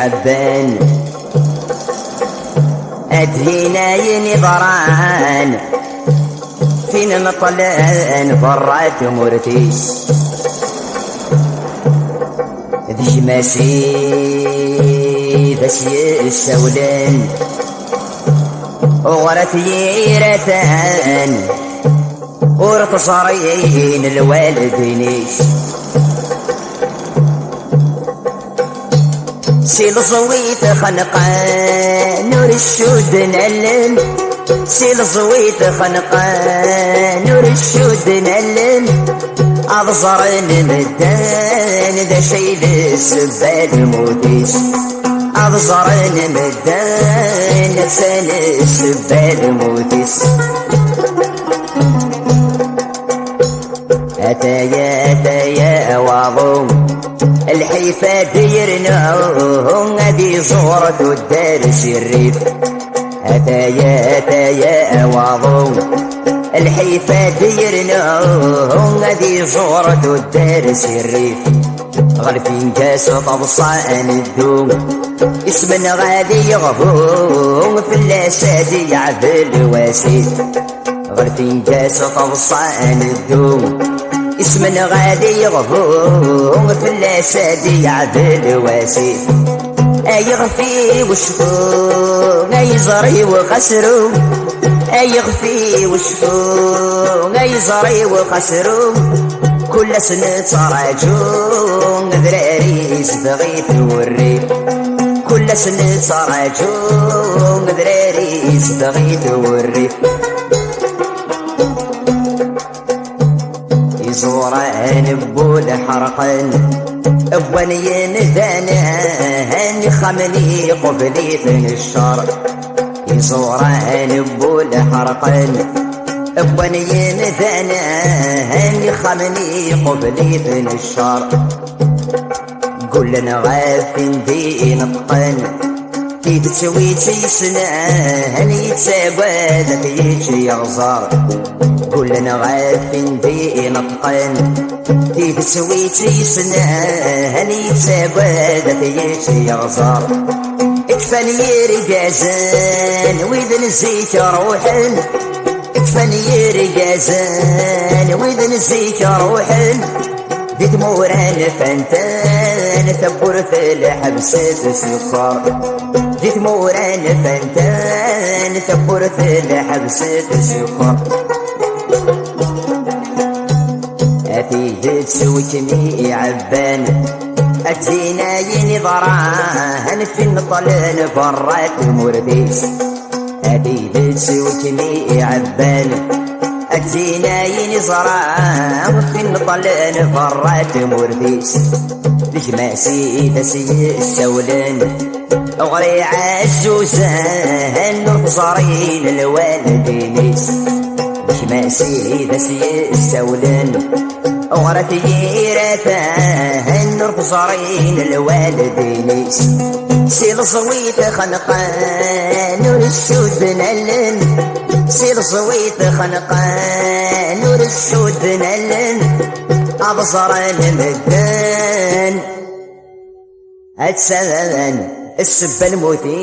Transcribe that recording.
عبان أدينا ينظران فين نطلعن برات مرتيس ذي ماسي بس يسولن وغرت ييرتان ورط صارين الوالدينيش سيل صويت خنقان نور الشود نلن سيل صويت خنقان نور الشود نلن أبصرن مدان ذا شي للسبال موتيس أبصرن مدان نفسان السبال موتيس أتايا واضو الحيفا ديرناهم هذي زورة الدارس الريف أتايا واضو الحيفا ديرناهم هذي زورة الدارس الريف غرفين كاس طبصان الدوم اسم غادي يغفون في اللاسات يعذل واسيد غرفين كاس طبصان الدوم اسم غادي يغفون في اللاسات يعذل واسيد يغفي وشفو يزري وخسرو يغفي وشفو يزري وخسرو كل سنة صراجون ذراري بغيت الوريف كل سنة صراجون ذراري بغيت الوريف يزوران بول حرقن بونين ذانا هاني خمني قبلي من الشر يزوران بول حرقن بونين ذانا هاني خمني قبلي من الشر قلنا غافين دي نطقن كي تسوي تيسنا هني يتساوى ذاك يجي يغزر كلنا غافين دي نطقن كي تسوي تيسنا هني يتساوى ذاك يجي يغزر اكفاني رجازان وإذا نسيت روحن اكفاني رجازان وإذا نسيت روحن دي دموران فانتان ثبور في الحبسات سكر دي دموران فانتان ثبور في الحبسات سكر أتيه تسوي كمي عبان أتينا ينظران في النطلان برات المرديس أتيه تسوي كمي عبان أتينا ينظران في النطلان برات مرديس لجماسي دسي السولان غري عالزوزان نرفصارين الوالدينيس لجماسي دسي السولان غرت ييرتان نرفصارين الوالدينيس سيل صويت خنقان نور الشود نلن سيل صويت خنقان نور الشود نلن أبصرن مدان أتسلن السب الموتيس